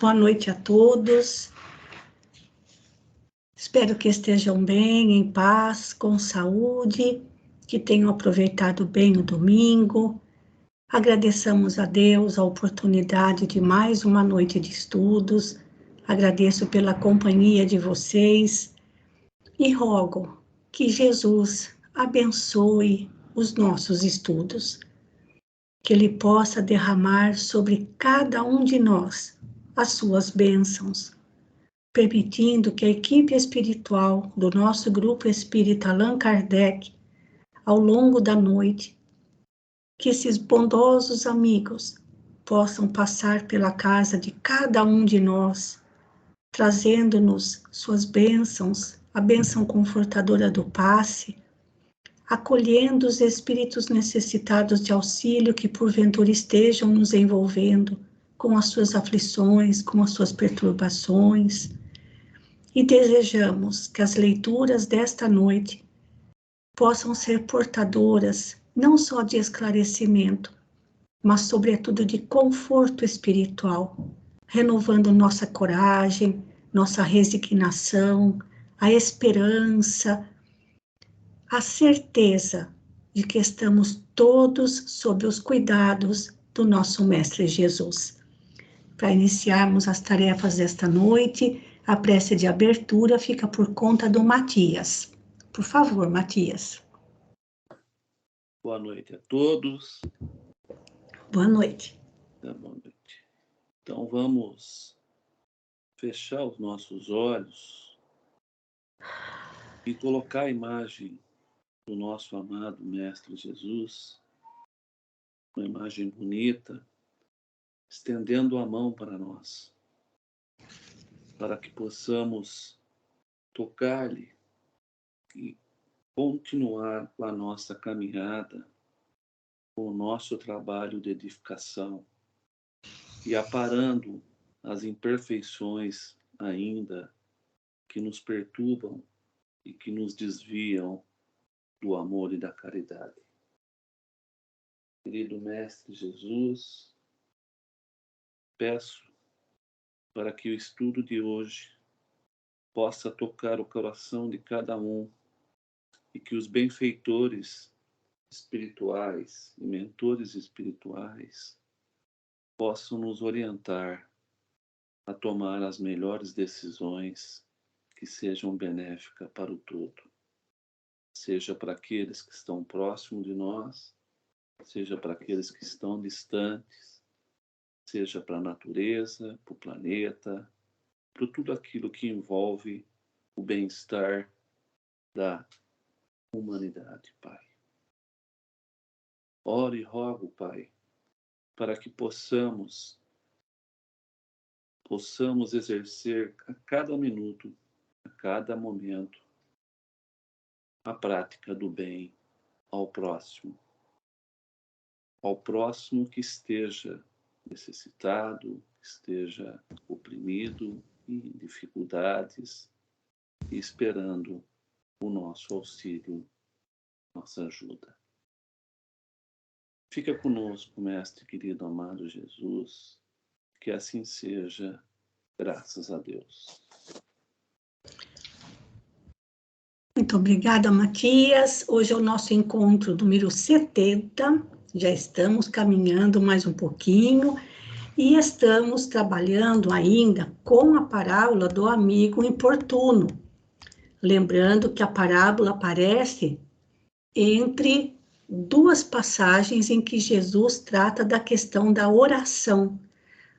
Boa noite a todos. Espero que estejam bem, em paz, com saúde, que tenham aproveitado bem o domingo. Agradeçamos a Deus a oportunidade de mais uma noite de estudos. Agradeço pela companhia de vocês e rogo que Jesus abençoe os nossos estudos, que Ele possa derramar sobre cada um de nós as suas bênçãos, permitindo que a equipe espiritual do nosso grupo espírita Allan Kardec, ao longo da noite, que esses bondosos amigos possam passar pela casa de cada um de nós, trazendo-nos suas bênçãos, a bênção confortadora do passe, acolhendo os espíritos necessitados de auxílio que porventura estejam nos envolvendo com as suas aflições, com as suas perturbações. E desejamos que as leituras desta noite possam ser portadoras não só de esclarecimento, mas sobretudo de conforto espiritual, renovando nossa coragem, nossa resignação, a esperança, a certeza de que estamos todos sob os cuidados do nosso Mestre Jesus. Para iniciarmos as tarefas desta noite, a prece de abertura fica por conta do Matias. Por favor, Matias. Boa noite a todos. Boa noite. Boa noite. Então vamos fechar os nossos olhos e colocar a imagem do nosso amado Mestre Jesus, uma imagem bonita, estendendo a mão para nós, para que possamos tocar-lhe e continuar com a nossa caminhada, com o nosso trabalho de edificação e aparando as imperfeições ainda que nos perturbam e que nos desviam do amor e da caridade. Querido Mestre Jesus, peço para que o estudo de hoje possa tocar o coração de cada um e que os benfeitores espirituais e mentores espirituais possam nos orientar a tomar as melhores decisões que sejam benéficas para o todo, seja para aqueles que estão próximos de nós, seja para aqueles que estão distantes, seja para a natureza, para o planeta, para tudo aquilo que envolve o bem-estar da humanidade, Pai. Oro e rogo, Pai, para que possamos exercer a cada minuto, a cada momento, a prática do bem ao próximo que esteja necessitado, que esteja oprimido, em dificuldades, e esperando o nosso auxílio, nossa ajuda. Fica conosco, Mestre querido, amado Jesus, que assim seja, graças a Deus. Muito obrigada, Matias. Hoje é o nosso encontro número 70, já estamos caminhando mais um pouquinho e estamos trabalhando ainda com a parábola do amigo importuno. Lembrando que a parábola aparece entre duas passagens em que Jesus trata da questão da oração,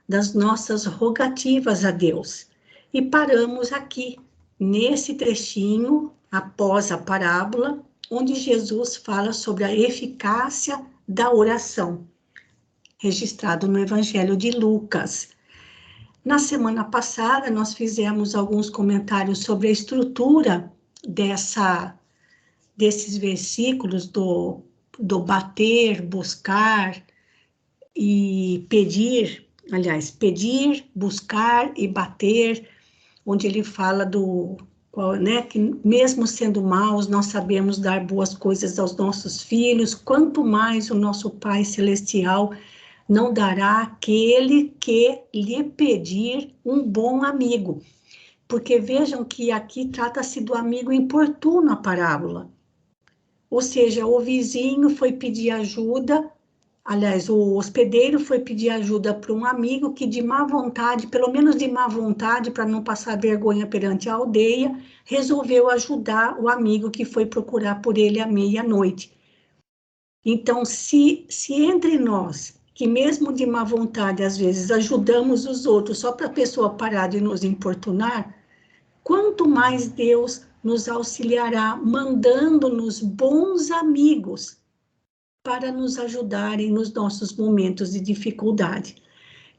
das nossas rogativas a Deus. E paramos aqui, nesse trechinho, após a parábola, onde Jesus fala sobre a eficácia da oração, registrado no Evangelho de Lucas. Na semana passada, nós fizemos alguns comentários sobre a estrutura desses versículos do bater, buscar e pedir, aliás, pedir, buscar e bater, onde ele fala que mesmo sendo maus, nós sabemos dar boas coisas aos nossos filhos, quanto mais o nosso Pai Celestial não dará aquele que lhe pedir um bom amigo. Porque vejam que aqui trata-se do amigo importuno a parábola. Ou seja, o vizinho foi pedir ajuda, aliás, o hospedeiro foi pedir ajuda para um amigo que de má vontade, pelo menos de má vontade, para não passar vergonha perante a aldeia, resolveu ajudar o amigo que foi procurar por ele à meia-noite. Então, se entre nós, que mesmo de má vontade, às vezes, ajudamos os outros só para a pessoa parar de nos importunar, quanto mais Deus nos auxiliará, mandando-nos bons amigos para nos ajudarem nos nossos momentos de dificuldade.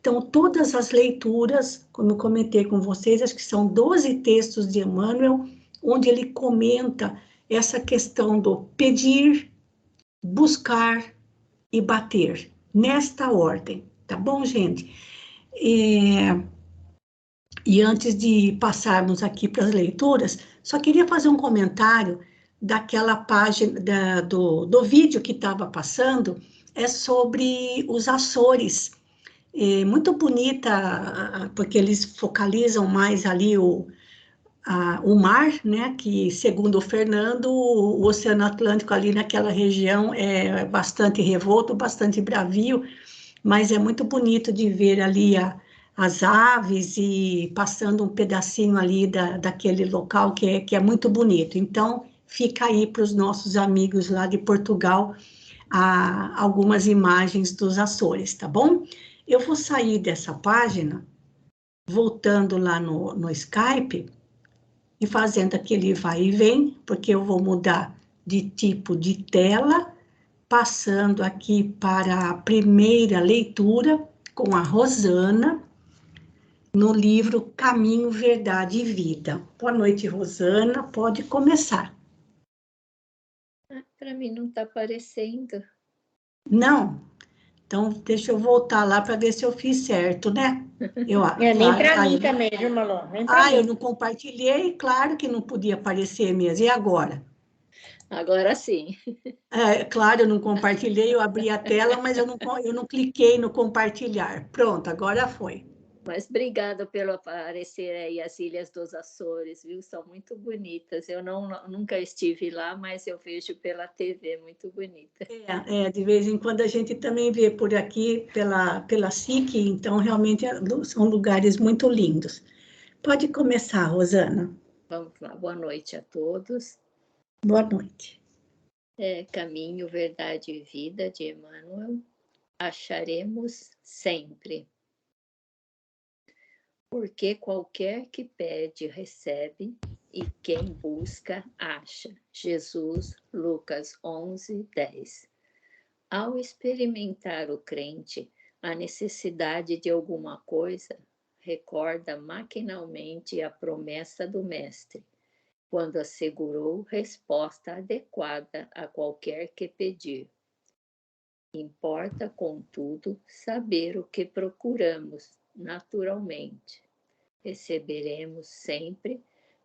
Então, todas as leituras, como eu comentei com vocês, acho que são 12 textos de Emmanuel, onde ele comenta essa questão do pedir, buscar e bater, nesta ordem, tá bom, gente? E antes de passarmos aqui para as leituras, só queria fazer um comentário daquela página, do vídeo que estava passando, é sobre os Açores. É muito bonita, porque eles focalizam mais ali o mar, né, que segundo o Fernando, o Oceano Atlântico ali naquela região é bastante revolto, bastante bravio, mas é muito bonito de ver ali as aves e passando um pedacinho ali daquele local que é muito bonito. Então, fica aí para os nossos amigos lá de Portugal, algumas imagens dos Açores, tá bom? Eu vou sair dessa página, voltando lá no Skype, e fazendo aquele vai e vem, porque eu vou mudar de tipo de tela, passando aqui para a primeira leitura com a Rosana, no livro Caminho, Verdade e Vida. Boa noite, Rosana, pode começar. Para mim não está aparecendo. Não? Então, deixa eu voltar lá para ver se eu fiz certo, né? Nem para mim também, viu, Malô? Nem para mim. Eu não compartilhei, claro que não podia aparecer mesmo. E agora? Agora sim. Claro, eu não compartilhei, eu abri a tela, mas eu não cliquei no compartilhar. Pronto, agora foi. Mas obrigada pelo aparecer aí as Ilhas dos Açores, viu? São muito bonitas. Eu nunca estive lá, mas eu vejo pela TV, muito bonita. De vez em quando a gente também vê por aqui, pela SIC, então realmente são lugares muito lindos. Pode começar, Rosana. Vamos lá, boa noite a todos. Boa noite. Caminho, Verdade e Vida, de Emmanuel. Acharemos sempre. Porque qualquer que pede, recebe, e quem busca, acha. Jesus, Lucas 11, 10. Ao experimentar o crente a necessidade de alguma coisa, recorda maquinalmente a promessa do Mestre, quando assegurou resposta adequada a qualquer que pedir. Importa, contudo, saber o que procuramos, naturalmente. Receberemos sempre,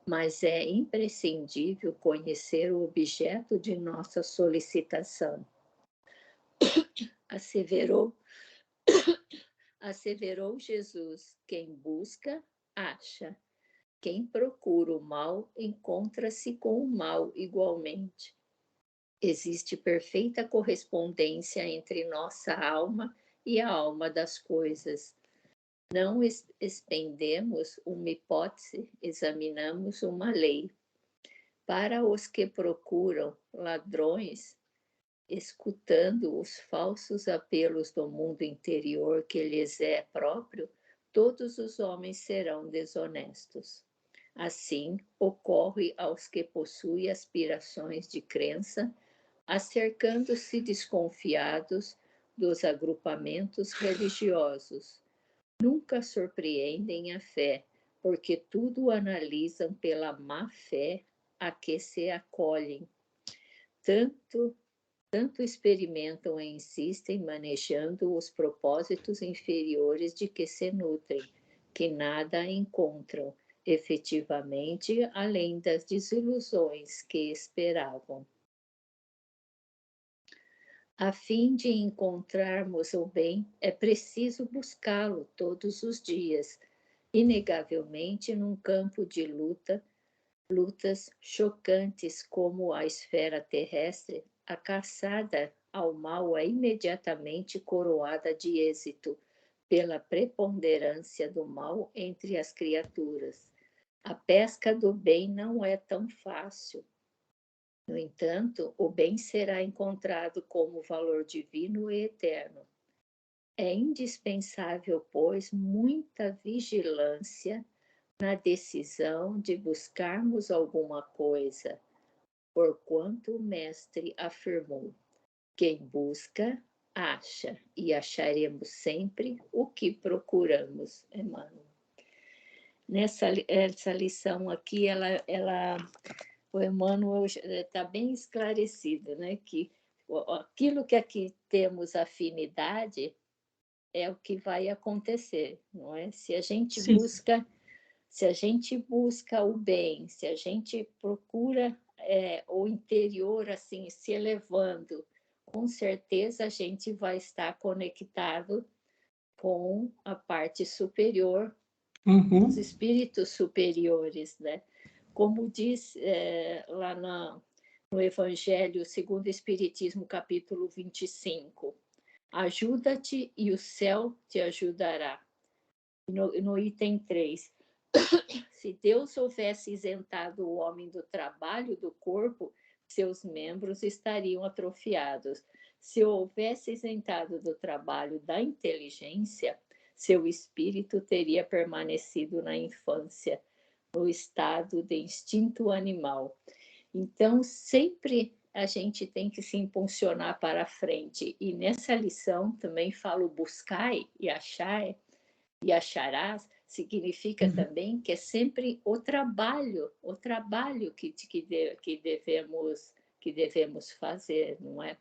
mas é imprescindível conhecer o objeto de nossa solicitação. Asseverou Jesus: quem busca, acha. Quem procura o mal, encontra-se com o mal igualmente. Existe perfeita correspondência entre nossa alma e a alma das coisas. Não expendemos uma hipótese, examinamos uma lei. Para os que procuram ladrões, escutando os falsos apelos do mundo interior que lhes é próprio, todos os homens serão desonestos. Assim, ocorre aos que possuem aspirações de crença, acercando-se desconfiados dos agrupamentos religiosos. Nunca surpreendem a fé, porque tudo analisam pela má fé a que se acolhem. Tanto experimentam e insistem manejando os propósitos inferiores de que se nutrem, que nada encontram, efetivamente, além das desilusões que esperavam. A fim de encontrarmos o bem, é preciso buscá-lo todos os dias, inegavelmente num campo de lutas chocantes como a esfera terrestre, a caçada ao mal é imediatamente coroada de êxito pela preponderância do mal entre as criaturas. A pesca do bem não é tão fácil. No entanto, o bem será encontrado como valor divino e eterno. É indispensável, pois, muita vigilância na decisão de buscarmos alguma coisa, porquanto o mestre afirmou: quem busca, acha, e acharemos sempre o que procuramos. Emmanuel. Essa lição aqui, o Emmanuel está bem esclarecido, né? Que aquilo que aqui temos afinidade é o que vai acontecer, não é? Se a gente busca o bem, se a gente procura o interior assim se elevando, com certeza a gente vai estar conectado com a parte superior, os espíritos superiores, né? Como diz lá no Evangelho segundo o Espiritismo, capítulo 25, ajuda-te e o céu te ajudará. No item 3, se Deus houvesse isentado o homem do trabalho do corpo, seus membros estariam atrofiados. Se houvesse isentado do trabalho da inteligência, seu espírito teria permanecido na infância, no estado de instinto animal. Então, sempre a gente tem que se impulsionar para a frente. E nessa lição também falo buscai e achai, e acharás, significa também que é sempre o trabalho que devemos fazer, não é?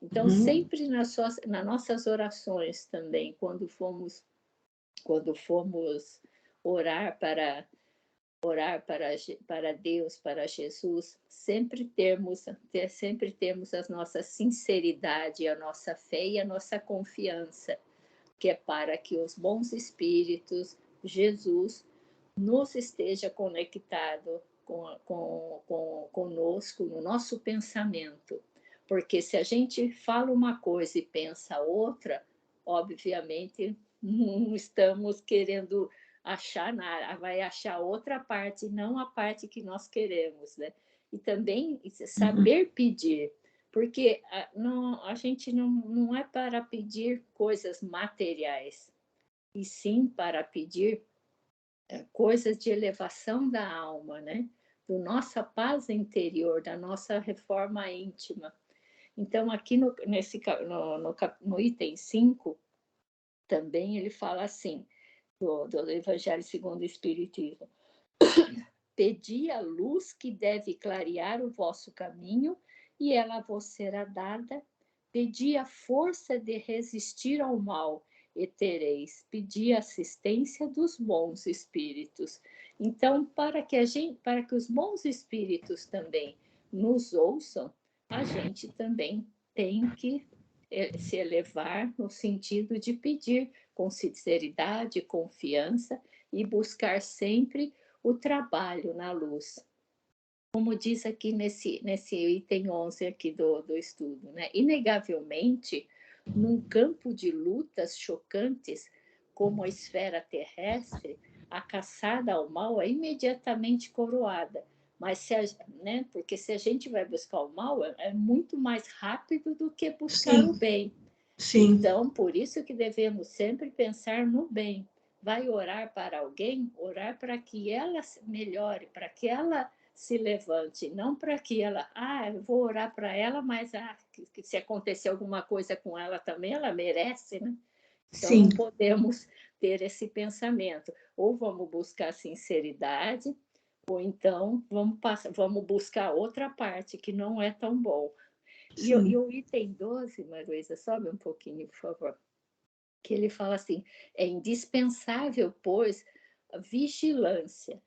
Então, sempre nas nossas orações também, quando fomos orar para Deus, para Jesus, sempre termos a nossa sinceridade, a nossa fé e a nossa confiança, que é para que os bons espíritos, Jesus, nos esteja conectado conosco, no nosso pensamento. Porque se a gente fala uma coisa e pensa outra, obviamente não estamos querendo achar nada, vai achar outra parte, não a parte que nós queremos, né? E também saber pedir, porque a gente não é para pedir coisas materiais, e sim para pedir coisas de elevação da alma, né? Do nossa paz interior, da nossa reforma íntima. Então, aqui no item 5, também ele fala assim, do Evangelho segundo o Espiritismo: pedi a luz que deve clarear o vosso caminho, e ela vos será dada. Pedi a força de resistir ao mal, e tereis. Pedi a assistência dos bons espíritos. Então, para que os bons espíritos também nos ouçam, a gente também tem que se elevar no sentido de pedir com sinceridade, confiança, e buscar sempre o trabalho na luz. Como diz aqui nesse item 11 aqui do estudo, né? Inegavelmente, num campo de lutas chocantes, como a esfera terrestre, a caçada ao mal é imediatamente coroada. Mas né? Porque se a gente vai buscar o mal, é muito mais rápido do que buscar o bem. Sim. Então, por isso que devemos sempre pensar no bem. Vai orar para alguém, orar para que ela melhore, para que ela se levante, não para que ela, eu vou orar para ela, mas que se acontecer alguma coisa com ela também, ela merece, né? Então, Sim. Não podemos ter esse pensamento. Ou vamos buscar sinceridade, ou então vamos buscar outra parte que não é tão bom. E o item 12, Maruísa, sobe um pouquinho, por favor, que ele fala assim: é indispensável, pois, a vigilância,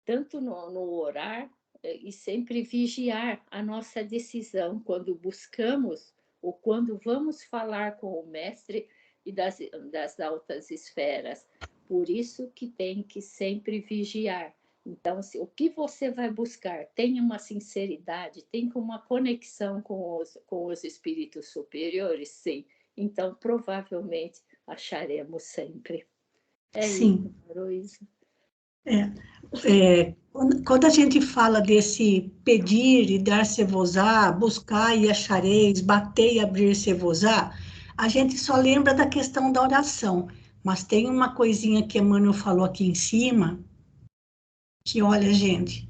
tanto no orar, e sempre vigiar a nossa decisão quando buscamos ou quando vamos falar com o Mestre e das altas esferas. Por isso que tem que sempre vigiar. Então, o que você vai buscar? Tenha uma sinceridade, tenha uma conexão com os espíritos superiores, sim. Então, provavelmente, acharemos sempre. É Sim. isso, Heloísa. Quando a gente fala desse pedir e dar-se-vos-á, buscar e achareis, bater e abrir-se-vos-á, a gente só lembra da questão da oração. Mas tem uma coisinha que Emmanuel falou aqui em cima, que olha, gente,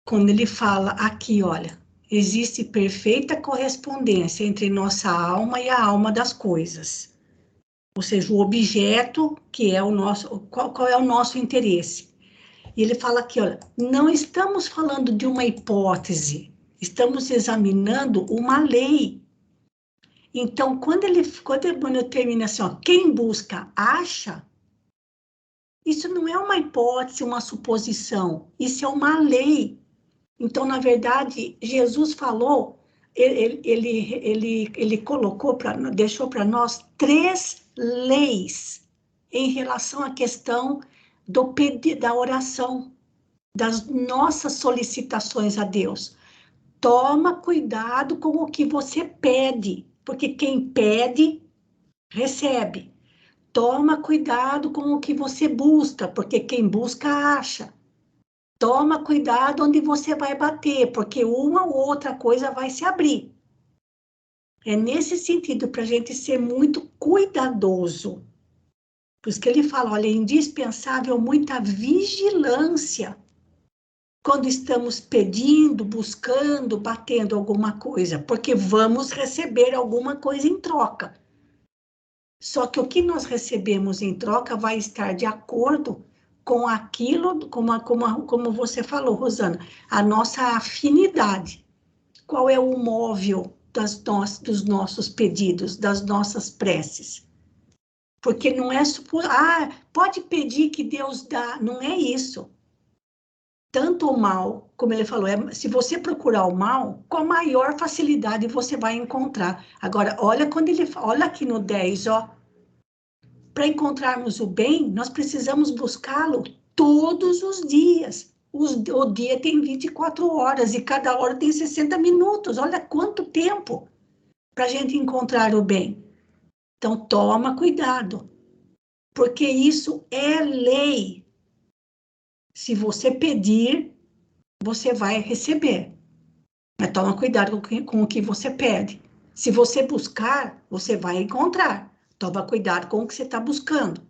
quando ele fala aqui, olha, existe perfeita correspondência entre nossa alma e a alma das coisas. Ou seja, o objeto que é o nosso, qual é o nosso interesse. E ele fala aqui, olha, não estamos falando de uma hipótese, estamos examinando uma lei. Então, quando Emmanuel termina assim, ó, quem busca, acha, isso não é uma hipótese, uma suposição, isso é uma lei. Então, na verdade, Jesus falou, ele colocou, deixou para nós 3 leis em relação à questão da oração, das nossas solicitações a Deus. Toma cuidado com o que você pede, porque quem pede, recebe. Toma cuidado com o que você busca, porque quem busca, acha. Toma cuidado onde você vai bater, porque uma ou outra coisa vai se abrir. É nesse sentido, para a gente ser muito cuidadoso. Por isso que ele fala, olha, é indispensável muita vigilância quando estamos pedindo, buscando, batendo alguma coisa, porque vamos receber alguma coisa em troca. Só que o que nós recebemos em troca vai estar de acordo com aquilo, como você falou, Rosana, a nossa afinidade. Qual é o móvel dos nossos pedidos, das nossas preces? Porque não é pode pedir que Deus dá, não é isso. Tanto o mal, como ele falou, se você procurar o mal, com a maior facilidade você vai encontrar. Agora, olha aqui no 10, ó. Para encontrarmos o bem, nós precisamos buscá-lo todos os dias. O dia tem 24 horas e cada hora tem 60 minutos. Olha quanto tempo para a gente encontrar o bem. Então, toma cuidado, porque isso é lei. Se você pedir, você vai receber. Mas toma cuidado com o que você pede. Se você buscar, você vai encontrar. Toma cuidado com o que você está buscando.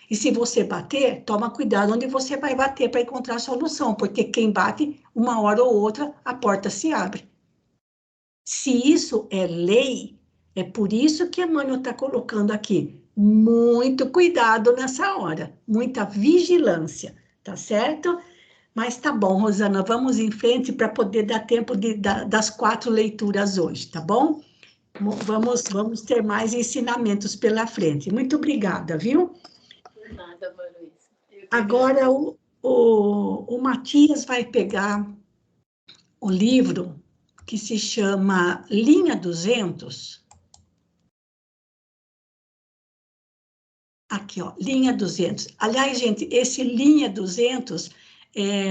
E se você bater, toma cuidado onde você vai bater para encontrar a solução, porque quem bate, uma hora ou outra, a porta se abre. Se isso é lei, é por isso que Emmanuel está colocando aqui, muito cuidado nessa hora, muita vigilância, tá certo? Mas tá bom, Rosana, vamos em frente para poder dar tempo das 4 leituras hoje, tá bom? Vamos ter mais ensinamentos pela frente. Muito obrigada, viu? Por nada, Heloísa. Agora o Matias vai pegar o livro que se chama Linha 200. Aqui, ó, Linha 200. Aliás, gente, esse Linha 200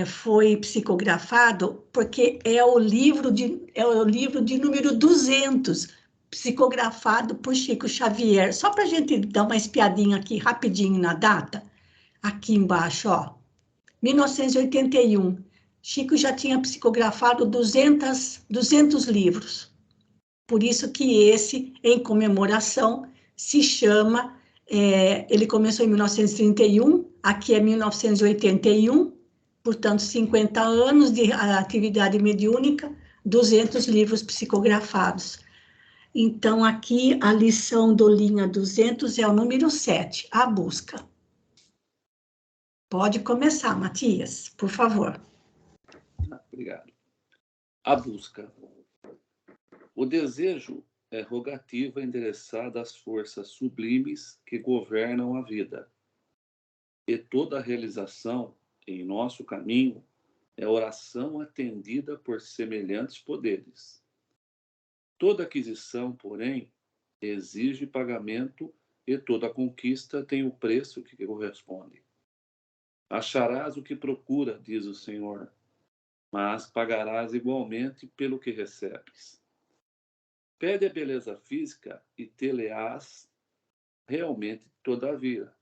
foi psicografado porque é o livro de número 200, psicografado por Chico Xavier. Só para a gente dar uma espiadinha aqui rapidinho na data, aqui embaixo, ó. 1981. Chico já tinha psicografado 200 livros. Por isso que esse, em comemoração, se chama, ele começou em 1931, aqui é 1981, portanto, 50 anos de atividade mediúnica, 200 livros psicografados. Então, aqui, a lição do Linha 200 é o número 7, a busca. Pode começar, Matias, por favor. Obrigado. A busca. O desejo é rogativa endereçada às forças sublimes que governam a vida. E toda realização em nosso caminho é oração atendida por semelhantes poderes. Toda aquisição, porém, exige pagamento e toda conquista tem o preço que corresponde. Acharás o que procura, diz o Senhor, mas pagarás igualmente pelo que recebes. Pede a beleza física e te-lhe-ás realmente todavia.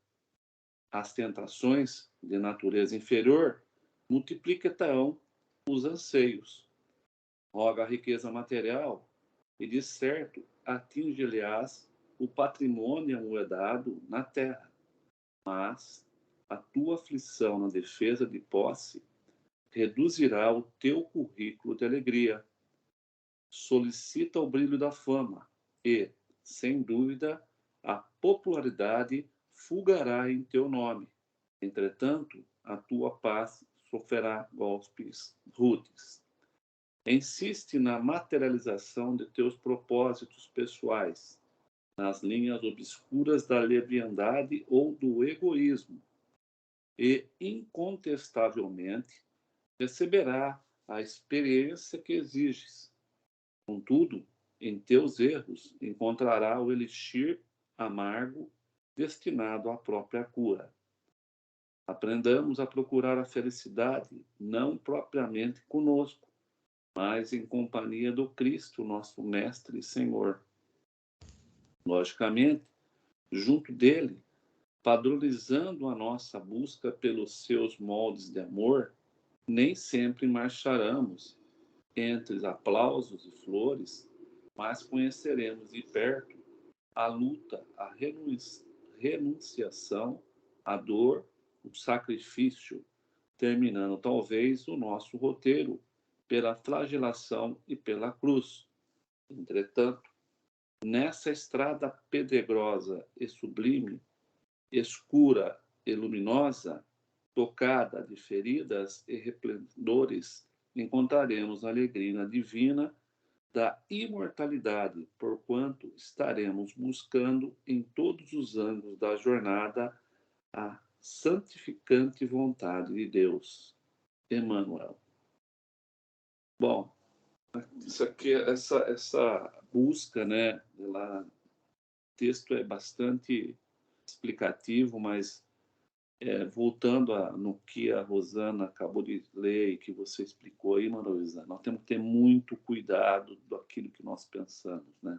As tentações de natureza inferior multiplicarão os anseios. Roga a riqueza material e, de certo, atinge-lhe-ás o patrimônio amoedado na terra. Mas a tua aflição na defesa de posse reduzirá o teu currículo de alegria. Solicita o brilho da fama e, sem dúvida, a popularidade fulgará em teu nome. Entretanto, a tua paz sofrerá golpes rudes. Insiste na materialização de teus propósitos pessoais, nas linhas obscuras da leviandade ou do egoísmo, e, incontestavelmente, receberá a experiência que exiges. Contudo, em teus erros encontrará o elixir amargo destinado à própria cura. Aprendamos a procurar a felicidade não propriamente conosco, mas em companhia do Cristo, nosso Mestre e Senhor. Logicamente, junto dele, padronizando a nossa busca pelos seus moldes de amor, nem sempre marcharemos entre aplausos e flores, mas conheceremos de perto a luta, a renunciação, a dor, o sacrifício, terminando talvez o nosso roteiro pela flagelação e pela cruz. Entretanto, nessa estrada pedregosa e sublime, escura e luminosa, tocada de feridas e resplendores, encontraremos a alegria divina da imortalidade, porquanto estaremos buscando em todos os ângulos da jornada a santificante vontade de Deus. Emmanuel. Bom, isso aqui, essa busca, né? O texto é bastante explicativo, mas voltando no que a Rosana acabou de ler e que você explicou aí, Maroisa, nós temos que ter muito cuidado daquilo que nós pensamos, né?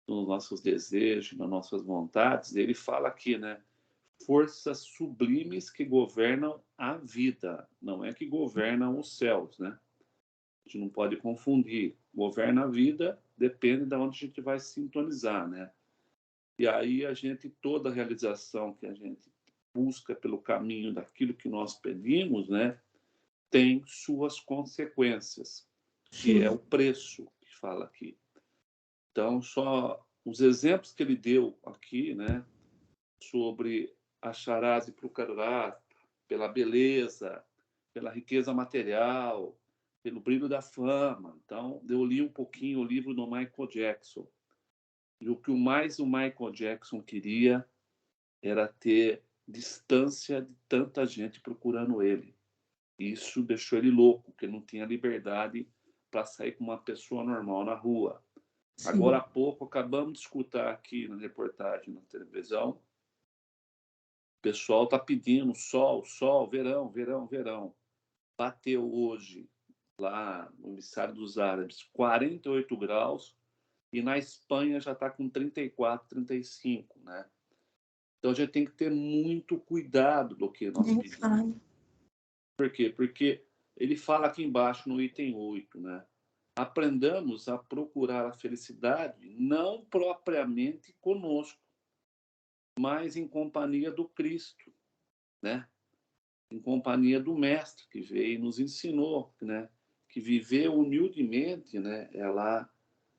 Nos nossos desejos, nas nossas vontades. Ele fala aqui, né? Forças sublimes que governam a vida, não é que governam os céus, né? A gente não pode confundir. Governa a vida, depende de onde a gente vai sintonizar, né? E aí toda a realização que a gente busca pelo caminho daquilo que nós pedimos, né, tem suas consequências, que é o preço que fala aqui. Então, só os exemplos que ele deu aqui, né, sobre acharás e procurarás pela beleza, pela riqueza material, pelo brilho da fama. Então, eu li um pouquinho o livro do Michael Jackson. E o que mais o Michael Jackson queria era ter distância de tanta gente procurando ele. Isso deixou ele louco, porque não tinha liberdade para sair com uma pessoa normal na rua. Sim. Agora há pouco, acabamos de escutar aqui na reportagem na televisão, o pessoal está pedindo sol, sol, verão, verão, verão. Bateu hoje, lá no Emissário dos Árabes, 48 graus, e na Espanha já está com 34, 35, né? Então a gente tem que ter muito cuidado do que nós pedimos. Por quê? Porque ele fala aqui embaixo no item 8, né? Aprendamos a procurar a felicidade não propriamente conosco, mas em companhia do Cristo, né? Em companhia do Mestre que veio e nos ensinou, né? Que viver humildemente, né? Ela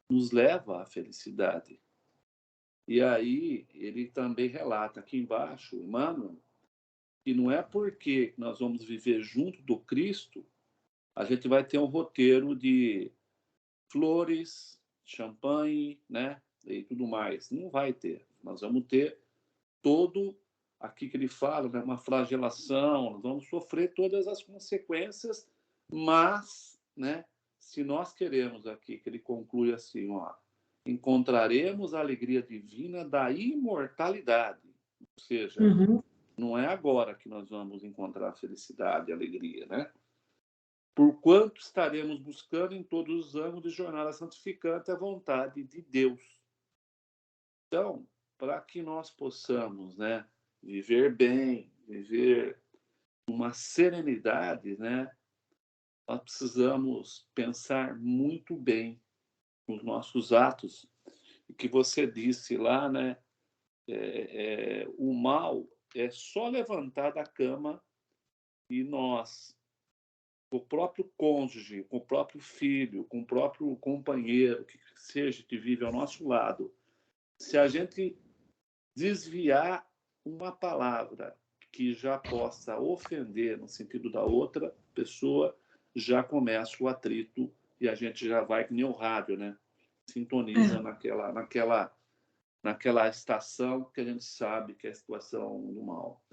nos leva à felicidade. E aí ele também relata aqui embaixo, Emmanuel, que não é porque nós vamos viver junto do Cristo, a gente vai ter um roteiro de flores, champanhe, né, e tudo mais. Não vai ter. Nós vamos ter todo, aqui que ele fala, né, uma flagelação, nós vamos sofrer todas as consequências, mas, né, se nós queremos aqui, que ele conclui assim, ó, encontraremos a alegria divina da imortalidade. Ou seja, não é agora que nós vamos encontrar a felicidade e a alegria, né? Porquanto estaremos buscando em todos os anos de jornada santificante a vontade de Deus. Então, para que nós possamos, né, viver bem, viver uma serenidade, né, nós precisamos pensar muito bem nos nossos atos. O que você disse lá, né, o mal é só levantar da cama e nós, com o próprio cônjuge, com o próprio filho, com o próprio companheiro, que seja, que vive ao nosso lado, se a gente desviar uma palavra que já possa ofender no sentido da outra pessoa, já começa o atrito e a gente já vai que nem o rádio, né? Sintoniza naquela estação que a gente sabe que é a situação do mal.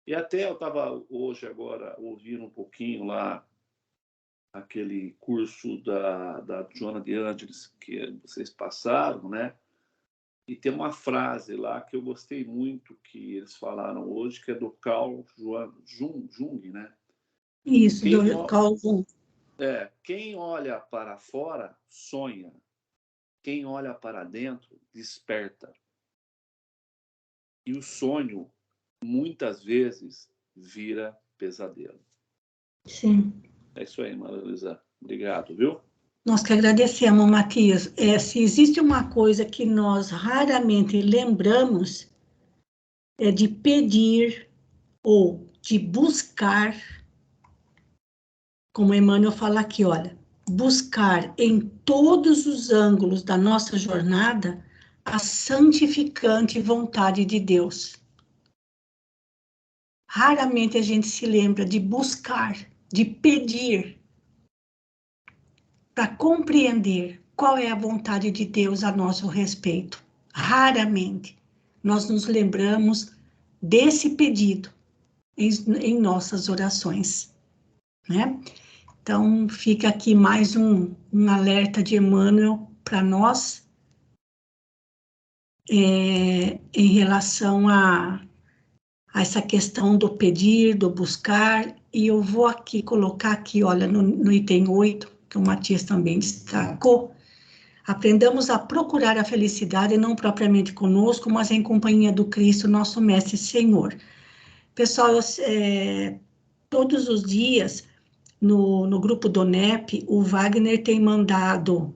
E até eu estava hoje, agora, ouvindo um pouquinho lá aquele curso da Joana de Ângeles que vocês passaram, né? E tem uma frase lá que eu gostei muito que eles falaram hoje, que é do Carl Jung, né? Isso, do Carl Jung. Quem olha para fora, sonha. Quem olha para dentro, desperta. E o sonho, muitas vezes, vira pesadelo. Sim. É isso aí, Maria Luísa. Obrigado, viu? Nós que agradecemos, Matias. Se existe uma coisa que nós raramente lembramos, é de pedir ou de buscar, como Emmanuel fala aqui, olha, buscar em todos os ângulos da nossa jornada a santificante vontade de Deus. Raramente a gente se lembra de buscar, de pedir, para compreender qual é a vontade de Deus a nosso respeito. Raramente nós nos lembramos desse pedido em nossas orações, né? Então, fica aqui mais um alerta de Emmanuel para nós, em relação a essa questão do pedir, do buscar, e eu vou aqui colocar aqui, olha, no item 8, que o Matias também destacou, aprendamos a procurar a felicidade não propriamente conosco, mas em companhia do Cristo, nosso Mestre e Senhor. Pessoal, todos os dias, no grupo do NEP, o Wagner tem mandado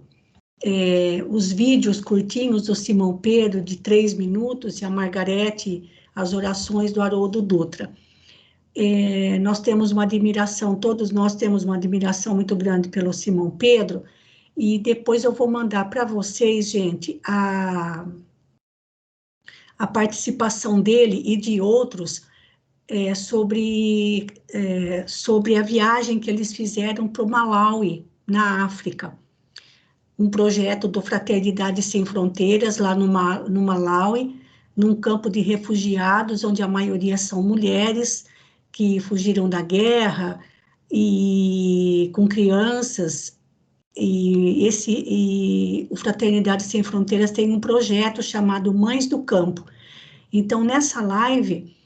os vídeos curtinhos do Simão Pedro, de 3 minutos, e a Margarete, as orações do Haroldo Dutra. Nós temos uma admiração, todos nós temos uma admiração muito grande pelo Simão Pedro, e depois eu vou mandar para vocês, gente, a participação dele e de outros sobre a viagem que eles fizeram para o Malawi, na África. Um projeto do Fraternidade Sem Fronteiras, lá no Malawi, num campo de refugiados, onde a maioria são mulheres que fugiram da guerra, e com crianças. E o Fraternidade Sem Fronteiras tem um projeto chamado Mães do Campo. Então, nessa live,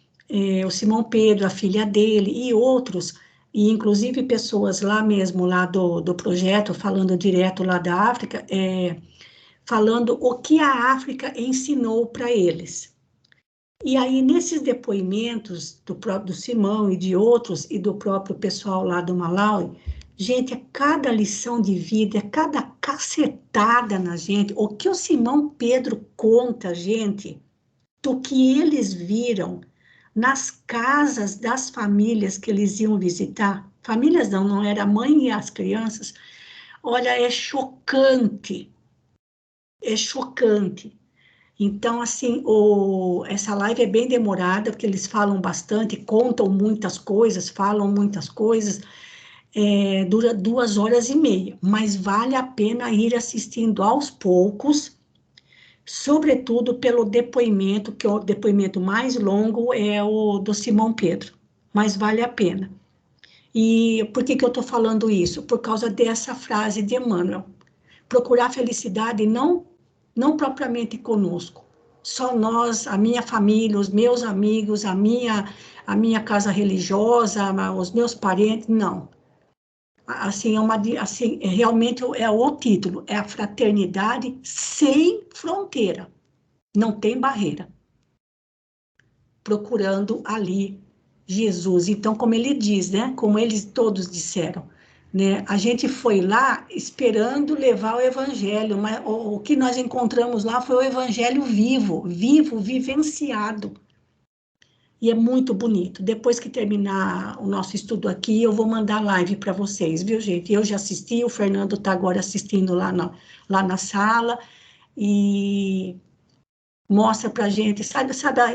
o Simão Pedro, a filha dele e outros, e inclusive pessoas lá mesmo, lá do projeto, falando direto lá da África, falando o que a África ensinou para eles. E aí, nesses depoimentos do Simão e de outros, e do próprio pessoal lá do Malawi, gente, é cada lição de vida, é cada cacetada na gente, o que o Simão Pedro conta, gente, do que eles viram nas casas das famílias que eles iam visitar. Famílias não era a mãe e as crianças. Olha, é chocante. É chocante. Então, assim, essa live é bem demorada, porque eles falam bastante, contam muitas coisas, falam muitas coisas, dura 2h30, mas vale a pena ir assistindo aos poucos, sobretudo pelo depoimento, que o depoimento mais longo é o do Simão Pedro, mas vale a pena. E por que eu estou falando isso? Por causa dessa frase de Emmanuel. Procurar felicidade não propriamente conosco, só nós, a minha família, os meus amigos, a minha casa religiosa, os meus parentes, não. Assim, realmente é o título, é a fraternidade sem fronteira, não tem barreira. Procurando ali Jesus. Então, como ele diz, né? Como eles todos disseram, né? A gente foi lá esperando levar o evangelho, mas o que nós encontramos lá foi o evangelho vivo, vivenciado. E é muito bonito. Depois que terminar o nosso estudo aqui, eu vou mandar live para vocês, viu, gente? Eu já assisti, o Fernando está agora assistindo lá na sala, e mostra para a gente, sabe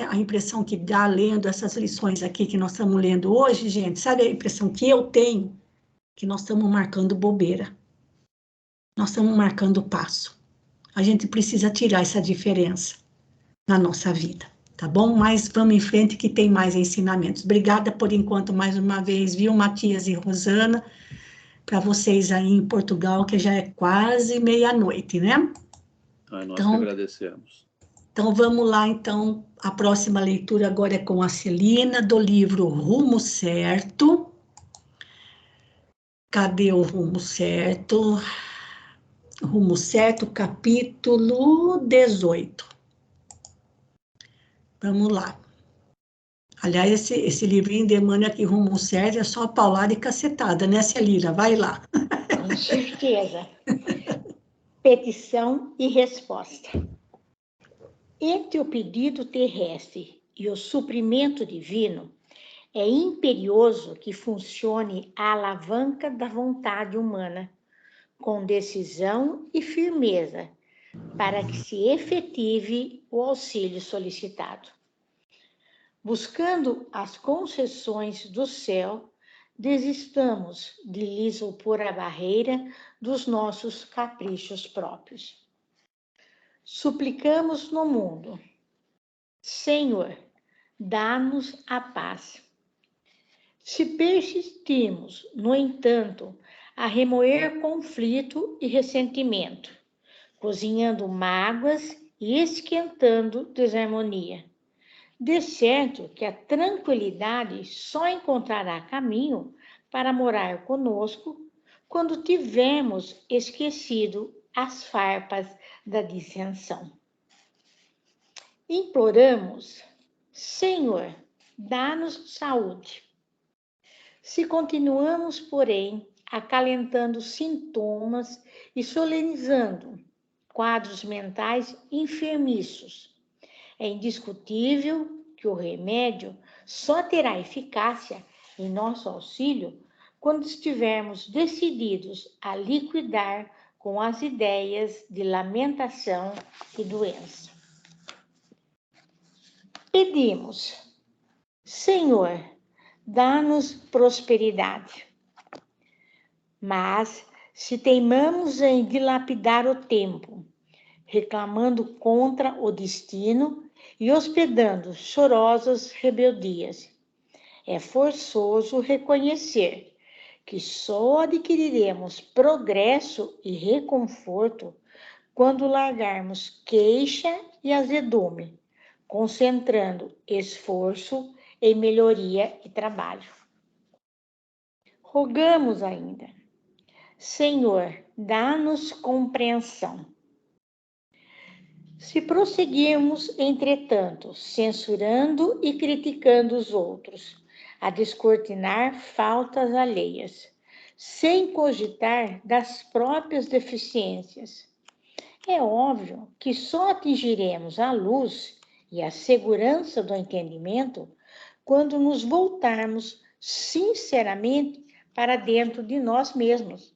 a impressão que dá lendo essas lições aqui que nós estamos lendo hoje, gente? Sabe a impressão que eu tenho? Que nós estamos marcando bobeira. Nós estamos marcando passo. A gente precisa tirar essa diferença na nossa vida, tá bom? Mas vamos em frente que tem mais ensinamentos. Obrigada por enquanto mais uma vez, viu, Matias e Rosana, para vocês aí em Portugal, que já é quase meia-noite, né? Nós que agradecemos. Então, vamos lá, então, a próxima leitura agora é com a Celina, do livro Rumo Certo. Cadê o Rumo Certo? Rumo Certo, capítulo 18. Vamos lá. Aliás, esse livrinho de Emmanuel aqui, Rumo Certo, é só paulada e cacetada, né, Celina? Vai lá. Com certeza. Petição e resposta. Entre o pedido terrestre e o suprimento divino, é imperioso que funcione a alavanca da vontade humana, com decisão e firmeza, para que se efetive o auxílio solicitado. Buscando as concessões do céu, desistamos de lhes opor a barreira dos nossos caprichos próprios. Suplicamos no mundo: Senhor, dá-nos a paz. Se persistirmos, no entanto, a remoer conflito e ressentimento, cozinhando mágoas e esquentando desarmonia, de certo que a tranquilidade só encontrará caminho para morar conosco quando tivermos esquecido as farpas da dissensão. Imploramos: Senhor, dá-nos saúde. Se continuamos, porém, acalentando sintomas e solenizando quadros mentais enfermiços, é indiscutível que o remédio só terá eficácia em nosso auxílio quando estivermos decididos a liquidar com as ideias de lamentação e doença. Pedimos: Senhor, dá-nos prosperidade. Mas, se teimamos em dilapidar o tempo, reclamando contra o destino e hospedando chorosas rebeldias, é forçoso reconhecer que só adquiriremos progresso e reconforto quando largarmos queixa e azedume, concentrando esforço em melhoria e trabalho. Rogamos ainda: Senhor, dá-nos compreensão. Se prosseguirmos, entretanto, censurando e criticando os outros, a descortinar faltas alheias, sem cogitar das próprias deficiências, é óbvio que só atingiremos a luz e a segurança do entendimento quando nos voltarmos sinceramente para dentro de nós mesmos,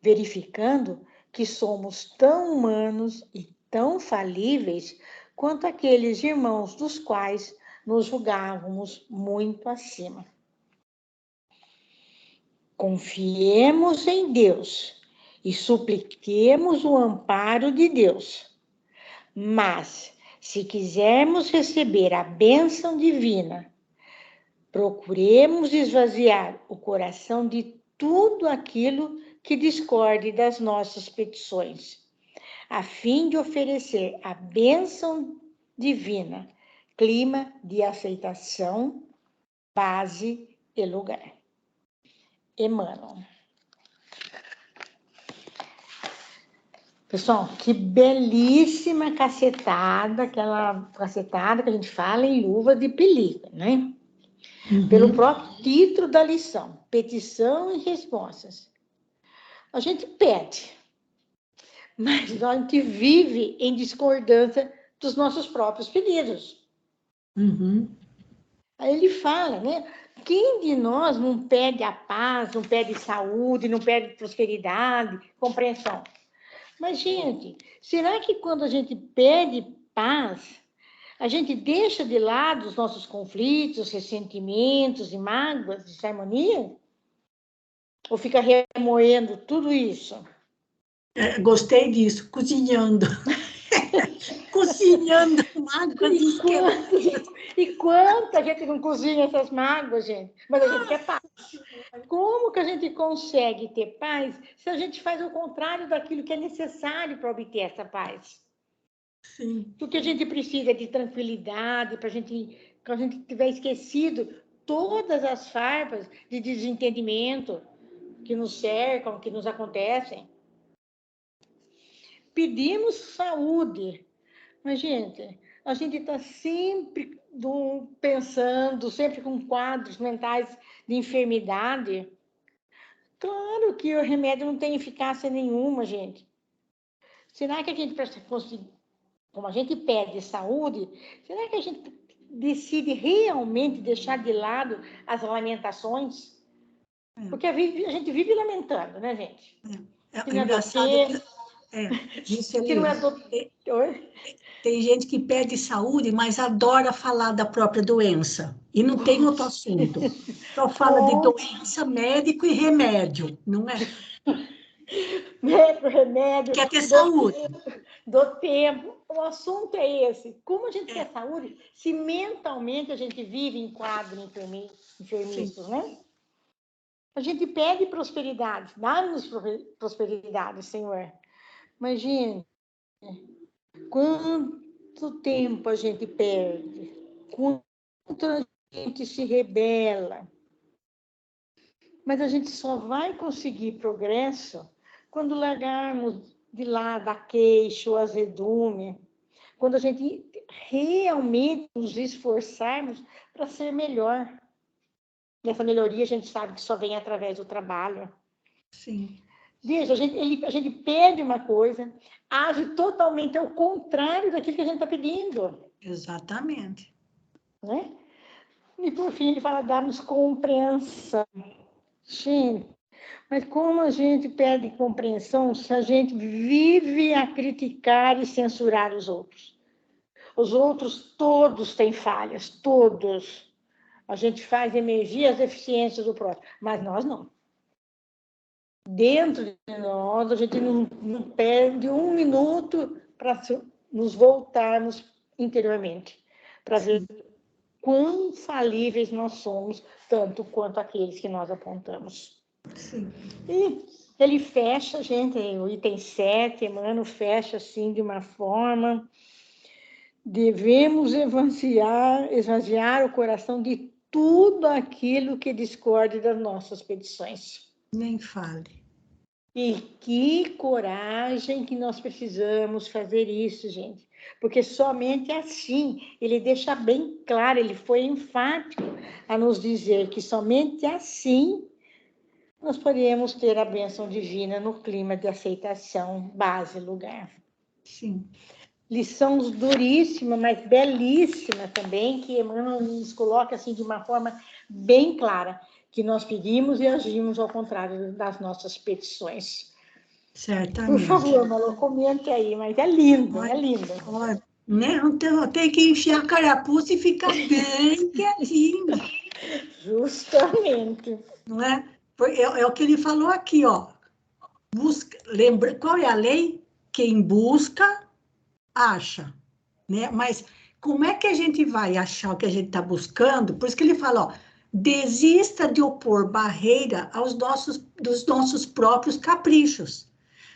verificando que somos tão humanos e tão falíveis quanto aqueles irmãos dos quais nos julgávamos muito acima. Confiemos em Deus e supliquemos o amparo de Deus. Mas, se quisermos receber a bênção divina, Procuremos esvaziar o coração de tudo aquilo que discorde das nossas petições, a fim de oferecer a bênção divina, clima de aceitação, base e lugar. Emmanuel. Pessoal, que belíssima cacetada, aquela cacetada que a gente fala em luva de pelica, né? Pelo próprio título da lição, petição e respostas. A gente pede, mas a gente vive em discordância dos nossos próprios pedidos. Aí ele fala, né? Quem de nós não pede a paz, não pede saúde, não pede prosperidade, compreensão? Mas, gente, será que quando a gente pede paz, a gente deixa de lado os nossos conflitos, ressentimentos e mágoas, desarmonia? Ou fica remoendo tudo isso? Gostei disso, cozinhando. Cozinhando mágoas. E quanta gente não cozinha essas mágoas, gente? Mas a gente quer paz. Como que a gente consegue ter paz se a gente faz o contrário daquilo que é necessário para obter essa paz? Sim. Porque a gente precisa de tranquilidade, para a gente, quando a gente tiver esquecido todas as farpas de desentendimento que nos cercam, que nos acontecem. Pedimos saúde. Mas, gente, a gente está sempre pensando, sempre com quadros mentais de enfermidade. Claro que o remédio não tem eficácia nenhuma, gente. Será que a gente, como a gente pede saúde, será que a gente decide realmente deixar de lado as lamentações? Porque a gente vive lamentando, né, gente? É engraçado que não é do... Tem gente que pede saúde, mas adora falar da própria doença. E não tem outro assunto. Só fala de doença, médico e remédio, não é? Remédio. Quer ter saúde. Do tempo. O assunto é esse. Como a gente quer saúde se mentalmente a gente vive em quadro enfermiço, né? A gente pede prosperidade. Dá-nos prosperidade, Senhor. Mas, gente, quanto tempo a gente perde? Quanto a gente se rebela? Mas a gente só vai conseguir progresso quando largarmos de lado a queixa, o azedume, quando a gente realmente nos esforçarmos para ser melhor. E essa melhoria a gente sabe que só vem através do trabalho. Sim. Veja, a gente pede uma coisa, age totalmente ao contrário daquilo que a gente está pedindo. Exatamente. Né? E por fim ele fala, dá-nos compreensão. Gente, mas como a gente pede compreensão se a gente vive a criticar e censurar os outros? Os outros todos têm falhas, todos. A gente faz emergir as deficiências do próximo, mas nós não. Dentro de nós, a gente não perde um minuto para nos voltarmos interiormente, para ver quão falíveis nós somos, tanto quanto aqueles que nós apontamos. Sim. E ele fecha, gente, o item 7, Emmanuel fecha assim de uma forma. Devemos esvaziar o coração de tudo aquilo que discorde das nossas petições. Nem fale. E que coragem que nós precisamos fazer isso, gente. Porque somente assim, ele deixa bem claro, ele foi enfático a nos dizer que somente assim nós podemos ter a bênção divina no clima de aceitação, base, lugar. Sim. Lição duríssima, mas belíssima também, que Emmanuel nos coloca assim de uma forma bem clara, que nós pedimos e agimos ao contrário das nossas petições. Certamente. Por favor, Malu, comente aí, mas é lindo, é lindo. Olha, né? Então, tem que enfiar a carapuça e ficar bem quietinho. Justamente. Não é? É o que ele falou aqui, ó. Lembra, qual é a lei? Quem busca, acha. Né? Mas como é que a gente vai achar o que a gente está buscando? Por isso que ele fala, ó, Desista de opor barreira dos nossos próprios caprichos.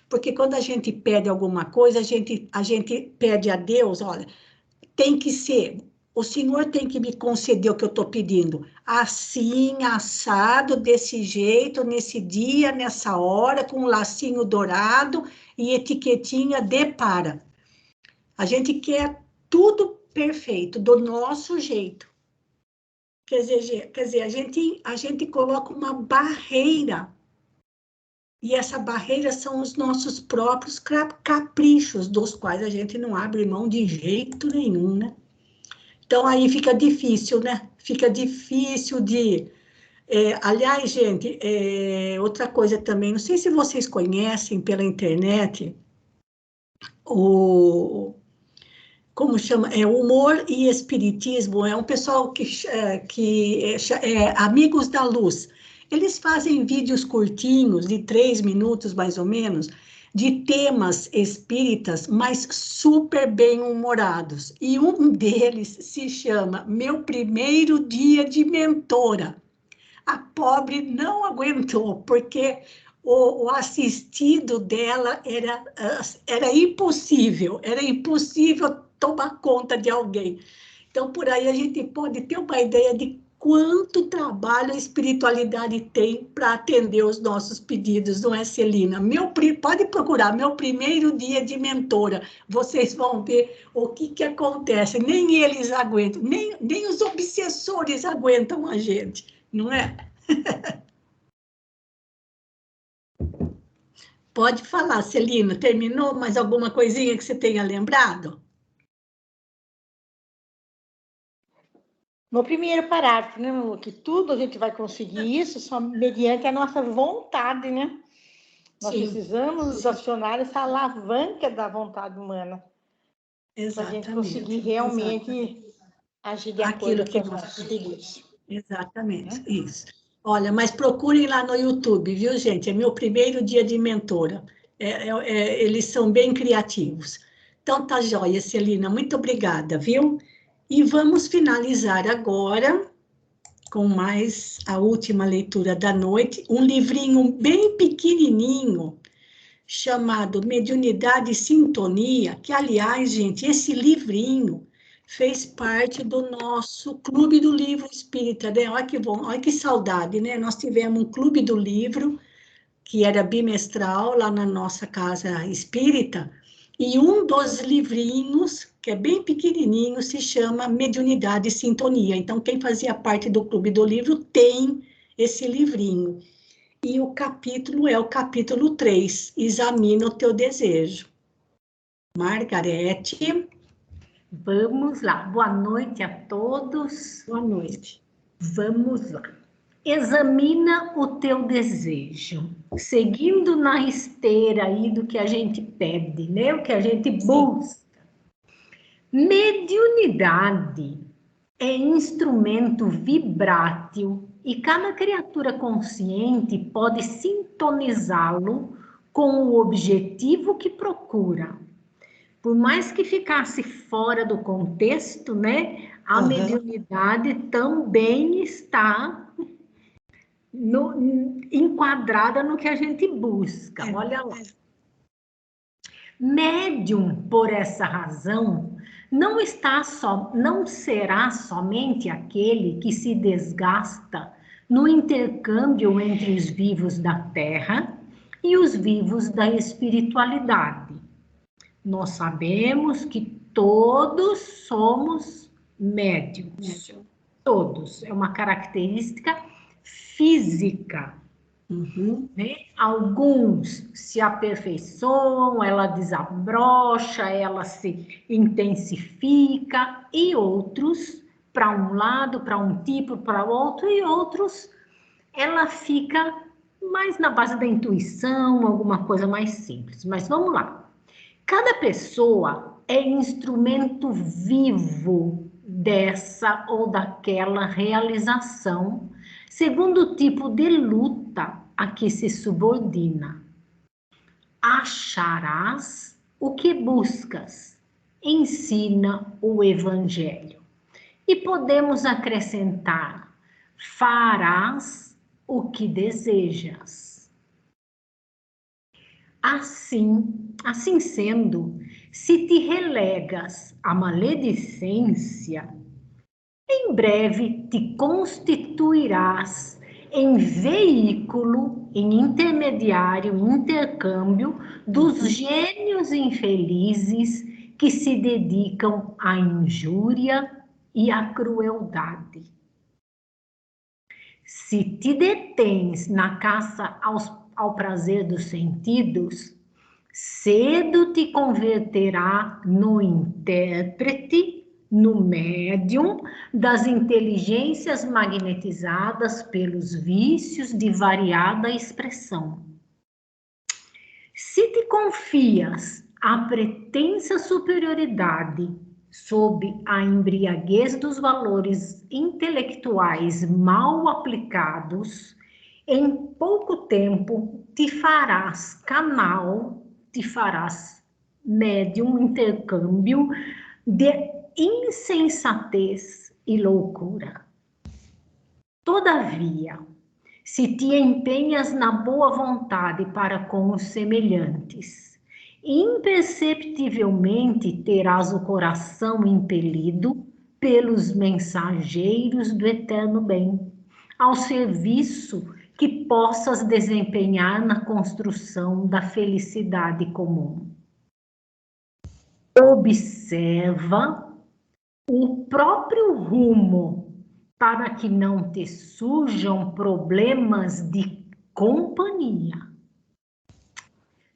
Porque quando a gente pede alguma coisa, a gente pede a Deus, olha, tem que ser, o Senhor tem que me conceder o que eu estou pedindo, assim, assado, desse jeito, nesse dia, nessa hora, com um lacinho dourado e etiquetinha de para. A gente quer tudo perfeito, do nosso jeito. Quer dizer, a gente coloca uma barreira. E essa barreira são os nossos próprios caprichos, dos quais a gente não abre mão de jeito nenhum, né? Então, aí fica difícil, né? Fica difícil de... aliás, gente, outra coisa também, não sei se vocês conhecem pela internet, como chama? Humor e Espiritismo, é um pessoal que Amigos da Luz. Eles fazem vídeos curtinhos, de 3 minutos mais ou menos, de temas espíritas, mas super bem-humorados. E um deles se chama Meu Primeiro Dia de Mentora. A pobre não aguentou, porque o assistido dela era impossível tomar conta de alguém. Então, por aí a gente pode ter uma ideia de quanto trabalho a espiritualidade tem para atender os nossos pedidos, não é, Celina? Pode procurar, Meu Primeiro Dia de Mentora, vocês vão ver o que acontece. Nem eles aguentam, nem os obsessores aguentam a gente, não é? Pode falar, Celina, terminou? Mais alguma coisinha que você tenha lembrado? No primeiro parágrafo, né, meu, que tudo a gente vai conseguir isso só mediante a nossa vontade, né? Nós precisamos acionar essa alavanca da vontade humana para a gente conseguir realmente agir de acordo com os nossos pedidos. Exatamente, isso. Olha, mas procurem lá no YouTube, viu, gente? É Meu Primeiro Dia de Mentora. Eles são bem criativos. Então, tá joia, Celina. Muito obrigada, viu? E vamos finalizar agora com mais a última leitura da noite, um livrinho bem pequenininho, chamado Mediunidade e Sintonia, que, aliás, gente, esse livrinho fez parte do nosso Clube do Livro Espírita, né? Olha que bom, olha que saudade, né? Nós tivemos um Clube do Livro, que era bimestral, lá na nossa casa espírita, e um dos livrinhos, que é bem pequenininho, se chama Mediunidade e Sintonia. Então, quem fazia parte do Clube do Livro tem esse livrinho. E o capítulo é o capítulo 3, Examina o Teu Desejo. Margarete. Vamos lá. Boa noite a todos. Boa noite. Vamos lá. Examina o teu desejo. Seguindo na esteira aí do que a gente pede, né? O que a gente busca. Mediunidade é instrumento vibrátil e cada criatura consciente pode sintonizá-lo com o objetivo que procura. Por mais que ficasse fora do contexto, né, a mediunidade também está enquadrada no que a gente busca. Olha lá. Médium, por essa razão, não será somente aquele que se desgasta no intercâmbio entre os vivos da Terra e os vivos da espiritualidade. Nós sabemos que todos somos médiums. Todos. É uma característica física. Né? Alguns se aperfeiçoam, ela desabrocha, ela se intensifica, e outros, para um lado, para um tipo, para outro, e outros, ela fica mais na base da intuição, alguma coisa mais simples. Mas vamos lá. Cada pessoa é instrumento vivo dessa ou daquela realização, segundo o tipo de luta a que se subordina. Acharás o que buscas, ensina o Evangelho. E podemos acrescentar, farás o que desejas. Assim sendo, se te relegas à maledicência, em breve te constituirás em veículo, em intermediário, intercâmbio dos gênios infelizes que se dedicam à injúria e à crueldade. Se te detens na caça ao prazer dos sentidos, cedo te converterá no intérprete, no médium das inteligências magnetizadas pelos vícios de variada expressão. Se te confias à pretensa superioridade sob a embriaguez dos valores intelectuais mal aplicados, em pouco tempo te farás canal, te farás médium, intercâmbio de insensatez e loucura. Todavia, se te empenhas na boa vontade para com os semelhantes, imperceptivelmente terás o coração impelido pelos mensageiros do eterno bem, ao serviço que possas desempenhar na construção da felicidade comum. Observa o próprio rumo para que não te surjam problemas de companhia.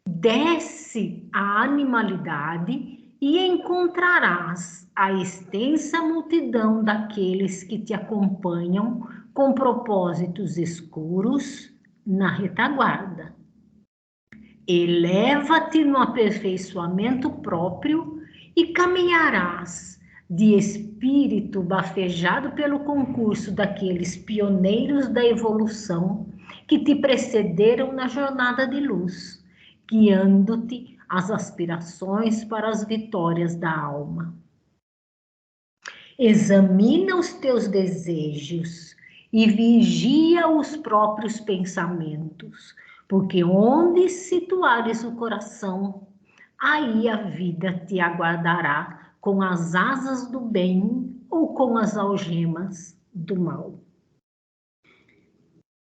Desce a animalidade e encontrarás a extensa multidão daqueles que te acompanham com propósitos escuros na retaguarda. Eleva-te no aperfeiçoamento próprio e caminharás de espírito bafejado pelo concurso daqueles pioneiros da evolução que te precederam na jornada de luz, guiando-te às aspirações para as vitórias da alma. Examina os teus desejos e vigia os próprios pensamentos, porque onde situares o coração, aí a vida te aguardará com as asas do bem ou com as algemas do mal.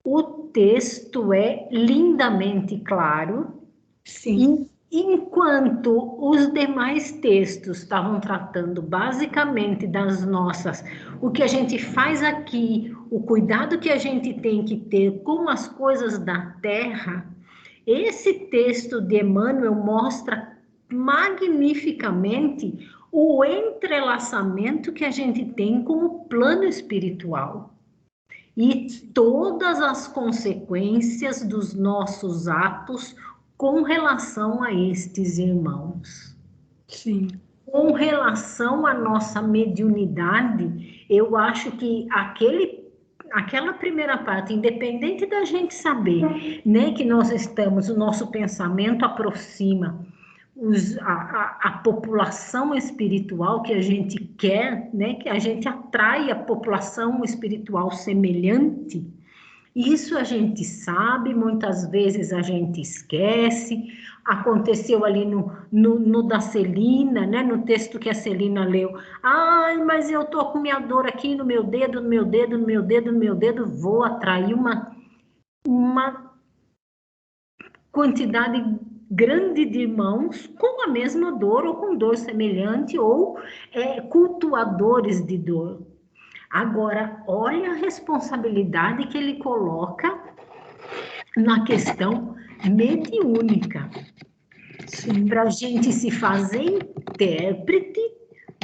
O texto é lindamente claro. Sim. Enquanto os demais textos estavam tratando basicamente das nossas, o que a gente faz aqui, o cuidado que a gente tem que ter com as coisas da terra, esse texto de Emmanuel mostra magnificamente o entrelaçamento que a gente tem com o plano espiritual e todas as consequências dos nossos atos com relação a estes irmãos. Sim. Com relação à nossa mediunidade, eu acho que aquela primeira parte, independente da gente saber, né, que nós estamos, o nosso pensamento aproxima a população espiritual que a gente quer, né, que a gente atrai a população espiritual semelhante. Isso a gente sabe, muitas vezes a gente esquece. Aconteceu ali no da Celina, né? No texto que a Celina leu. Ai, mas eu tô com minha dor aqui no meu dedo, no meu dedo, no meu dedo, no meu dedo. Vou atrair uma quantidade grande de irmãos com a mesma dor ou com dor semelhante ou cultuadores de dor. Agora, olha a responsabilidade que ele coloca na questão mediúnica. Para a gente se fazer intérprete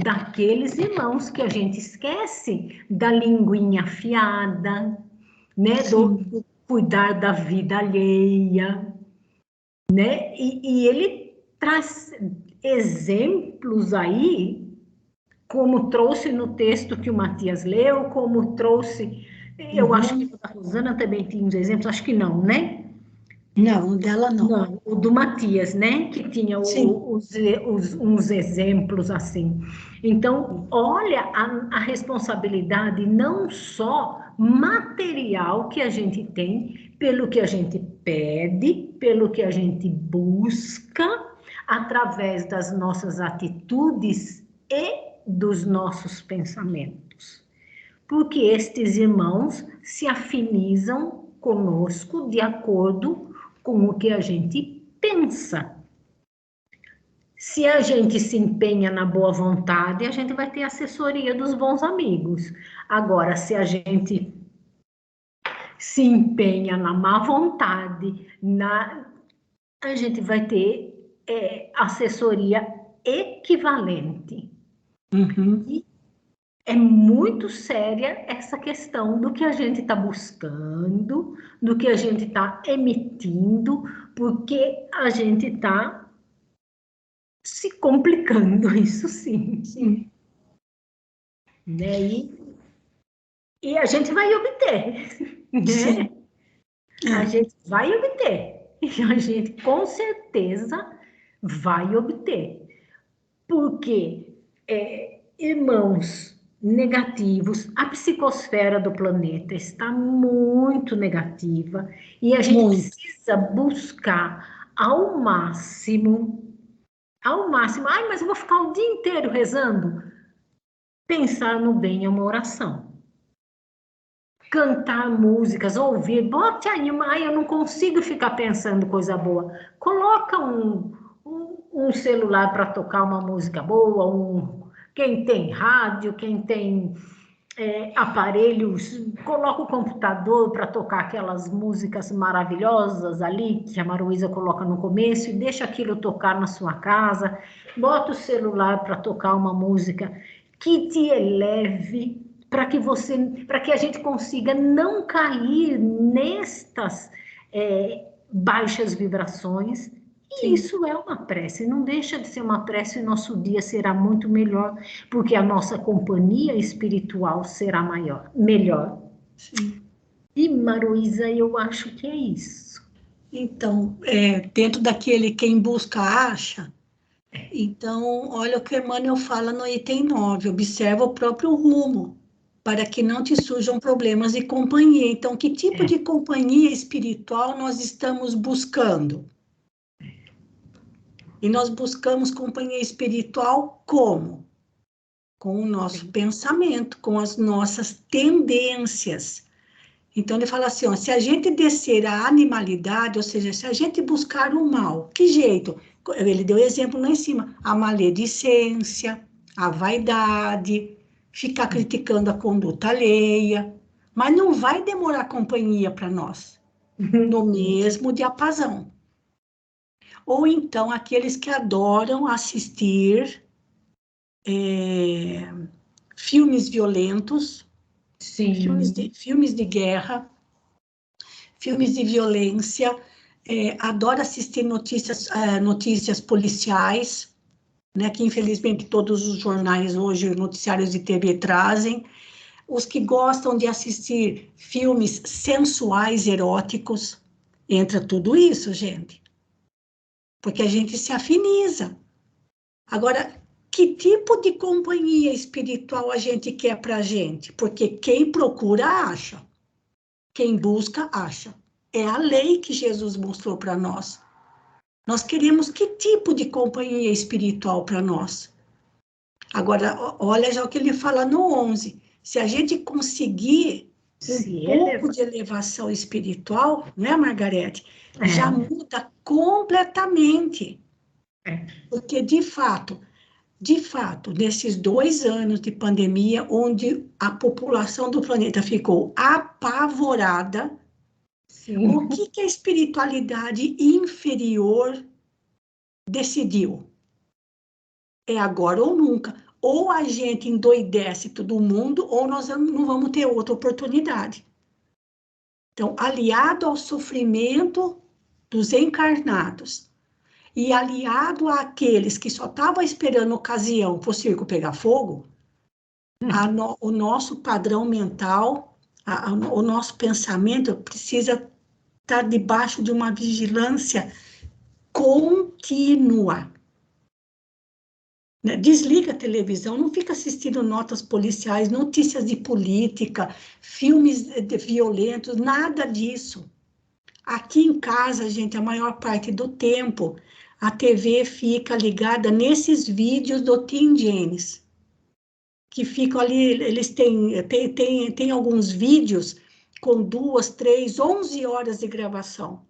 daqueles irmãos que a gente esquece da linguinha afiada, né? Do cuidar da vida alheia, né? E ele traz exemplos aí, como trouxe no texto que o Matias leu, como trouxe, eu acho que a Rosana também tinha uns exemplos, acho que não, né? Não, dela não. Não, o do Matias, né? Que tinha uns exemplos assim. Então, olha a responsabilidade não só material que a gente tem, pelo que a gente pede, pelo que a gente busca, através das nossas atitudes e dos nossos pensamentos. Porque estes irmãos se afinizam conosco de acordo com o que a gente pensa. Se a gente se empenha na boa vontade, a gente vai ter assessoria dos bons amigos. Agora, se a gente se empenha na má vontade, a gente vai ter assessoria equivalente. Uhum. E é muito séria essa questão do que a gente está buscando, do que a gente está emitindo, porque a gente está se complicando, isso sim. Sim. Né? E a gente vai obter, né? Sim. A gente vai obter. E a gente, com certeza, vai obter. Porque, irmãos negativos, a psicosfera do planeta está muito negativa e a gente precisa buscar ao máximo, ai, mas eu vou ficar o dia inteiro rezando. Pensar no bem é uma oração. Cantar músicas, ouvir, bote aí, ai, eu não consigo ficar pensando coisa boa. Coloca um celular para tocar uma música boa, quem tem rádio, quem tem aparelhos, coloca o computador para tocar aquelas músicas maravilhosas ali, que a Maruísa coloca no começo, e deixa aquilo tocar na sua casa, bota o celular para tocar uma música que te eleve, para que a gente consiga não cair nestas baixas vibrações. E Sim. isso é uma prece, não deixa de ser uma prece, e nosso dia será muito melhor, porque a nossa companhia espiritual será melhor. Sim. E, Maruísa, eu acho que é isso. Então, dentro daquele quem busca acha, então, olha o que Emmanuel fala no item 9, observa o próprio rumo, para que não te surjam problemas de companhia. Então, que tipo de companhia espiritual nós estamos buscando? E nós buscamos companhia espiritual como? Com o nosso pensamento, com as nossas tendências. Então, ele fala assim, ó, se a gente descer a animalidade, ou seja, se a gente buscar o mal, que jeito? Ele deu exemplo lá em cima, a maledicência, a vaidade, ficar criticando a conduta alheia, mas não vai demorar companhia para nós, no mesmo diapasão. Ou então, aqueles que adoram assistir filmes violentos, Sim. filmes de guerra, filmes de violência, adora assistir notícias policiais, né, que infelizmente todos os jornais hoje, noticiários de TV trazem, os que gostam de assistir filmes sensuais, eróticos, entra tudo isso, gente, porque a gente se afiniza. Agora, que tipo de companhia espiritual a gente quer para a gente? Porque quem procura, acha. Quem busca, acha. É a lei que Jesus mostrou para nós. Nós queremos que tipo de companhia espiritual para nós? Agora, olha já o que ele fala no 11. Se a gente conseguir pouco de elevação espiritual, né, Margarete? Já muda completamente. Porque, de fato, nesses 2 anos de pandemia, onde a população do planeta ficou apavorada, Sim. o que a espiritualidade inferior decidiu? É agora ou nunca. Ou a gente endoidece todo mundo, ou nós não vamos ter outra oportunidade. Então, aliado ao sofrimento dos encarnados, e aliado àqueles que só estavam esperando ocasião para o circo pegar fogo, o nosso padrão mental, o nosso pensamento precisa estar debaixo de uma vigilância contínua. né? Desliga a televisão, não fica assistindo notas policiais, notícias de política, filmes violentos, nada disso. Aqui em casa, gente, a maior parte do tempo, a TV fica ligada nesses vídeos do Tim James, que ficam ali, eles têm alguns vídeos com 2, 3, 11 horas de gravação.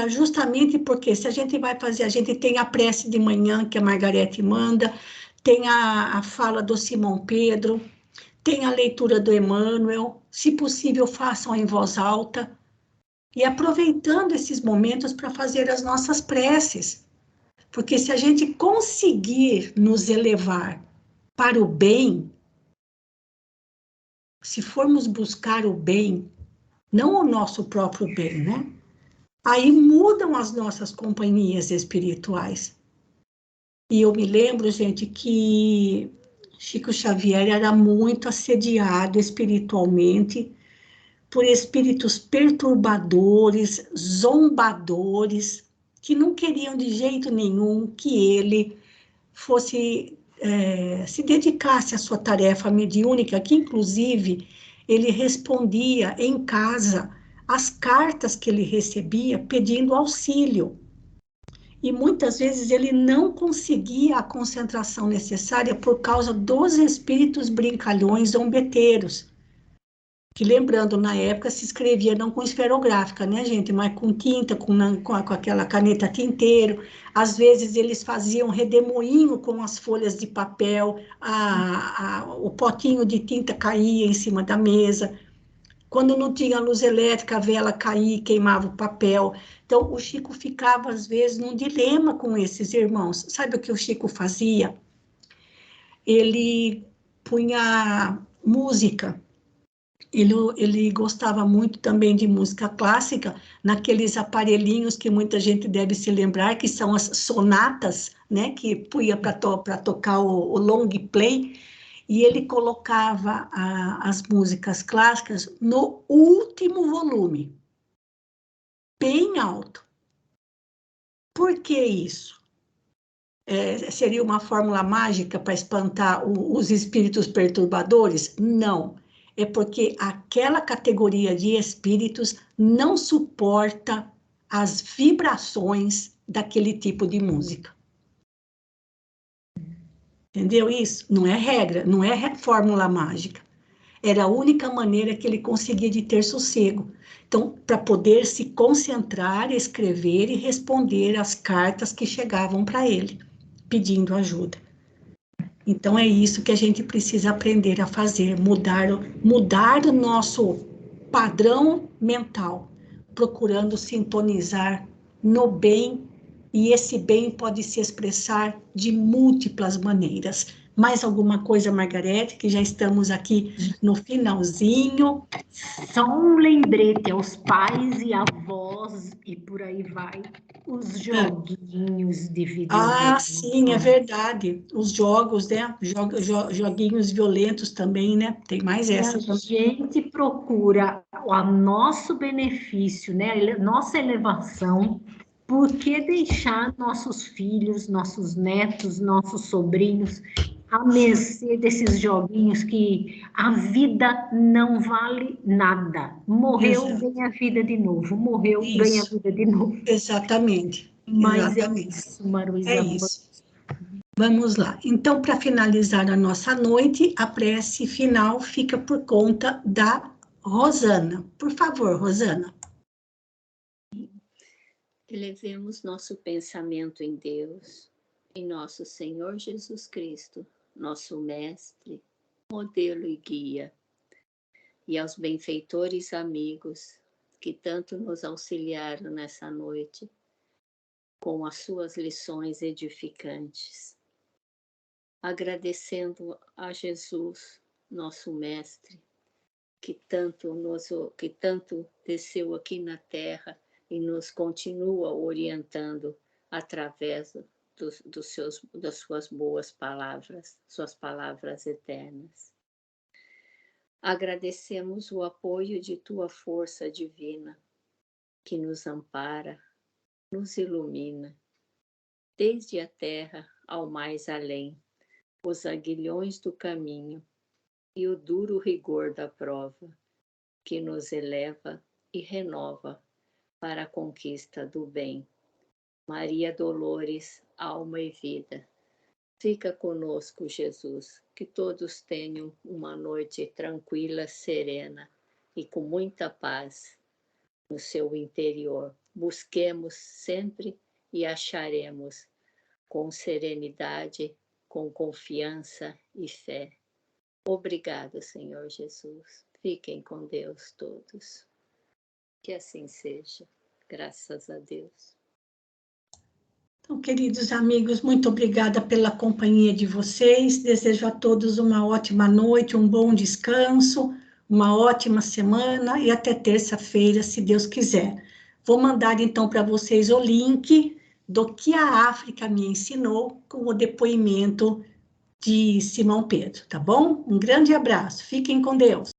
Justamente porque se a gente vai fazer, a gente tem a prece de manhã, que a Margarete manda, tem a fala do Simão Pedro, tem a leitura do Emmanuel, se possível façam em voz alta, e aproveitando esses momentos para fazer as nossas preces, porque se a gente conseguir nos elevar para o bem, se formos buscar o bem, não o nosso próprio bem, né? Aí mudam as nossas companhias espirituais. E eu me lembro, gente, que Chico Xavier era muito assediado espiritualmente por espíritos perturbadores, zombadores, que não queriam de jeito nenhum que ele fosse, se dedicasse à sua tarefa mediúnica, que inclusive ele respondia em casa as cartas que ele recebia pedindo auxílio. E muitas vezes ele não conseguia a concentração necessária por causa dos espíritos brincalhões zombeteiros. Que lembrando, na época se escrevia não com esferográfica, né, gente, mas com tinta, com aquela caneta tinteiro. Às vezes eles faziam redemoinho com as folhas de papel, o potinho de tinta caía em cima da mesa. Quando não tinha luz elétrica, a vela caía e queimava o papel. Então, o Chico ficava, às vezes, num dilema com esses irmãos. Sabe o que o Chico fazia? Ele punha música. Ele gostava muito também de música clássica, naqueles aparelhinhos que muita gente deve se lembrar, que são as sonatas, né, que punha para tocar o long play, e ele colocava as músicas clássicas no último volume, bem alto. Por que isso? Seria uma fórmula mágica para espantar os espíritos perturbadores? Não. É porque aquela categoria de espíritos não suporta as vibrações daquele tipo de música. Entendeu isso? Não é regra, não é fórmula mágica. Era a única maneira que ele conseguia de ter sossego. Então, para poder se concentrar, escrever e responder às cartas que chegavam para ele, pedindo ajuda. Então, é isso que a gente precisa aprender a fazer, mudar o nosso padrão mental, procurando sintonizar no bem, e esse bem pode se expressar de múltiplas maneiras. Mais alguma coisa, Margarete, que já estamos aqui no finalzinho? Só um lembrete aos pais e avós, e por aí vai, os joguinhos de videogame. Sim, é verdade. Os jogos, né? Joguinhos violentos também, né? Tem mais essa também. A gente procura o nosso benefício, né? Nossa elevação. Por que deixar nossos filhos, nossos netos, nossos sobrinhos à mercê desses joguinhos que a vida não vale nada? Morreu, Exato. ganha vida de novo. Morreu, ganha vida de novo. Exatamente. Mas Exatamente. é isso, Maruísa. É isso. Vamos lá. Então, para finalizar a nossa noite, a prece final fica por conta da Rosana. Por favor, Rosana. Elevemos nosso pensamento em Deus, em nosso Senhor Jesus Cristo, nosso Mestre, modelo e guia, e aos benfeitores amigos que tanto nos auxiliaram nessa noite com as suas lições edificantes. Agradecendo a Jesus, nosso Mestre, que tanto desceu aqui na Terra e nos continua orientando através das suas boas palavras, suas palavras eternas. Agradecemos o apoio de tua força divina, que nos ampara, nos ilumina desde a terra ao mais além, os aguilhões do caminho e o duro rigor da prova, que nos eleva e renova para a conquista do bem. Maria Dolores, alma e vida, fica conosco, Jesus, que todos tenham uma noite tranquila, serena e com muita paz no seu interior. Busquemos sempre e acharemos com serenidade, com confiança e fé. Obrigado, Senhor Jesus. Fiquem com Deus todos. Que assim seja. Graças a Deus. Então, queridos amigos, muito obrigada pela companhia de vocês. Desejo a todos uma ótima noite, um bom descanso, uma ótima semana e até terça-feira, se Deus quiser. Vou mandar então para vocês o link do que a África me ensinou com o depoimento de Simão Pedro, tá bom? Um grande abraço. Fiquem com Deus.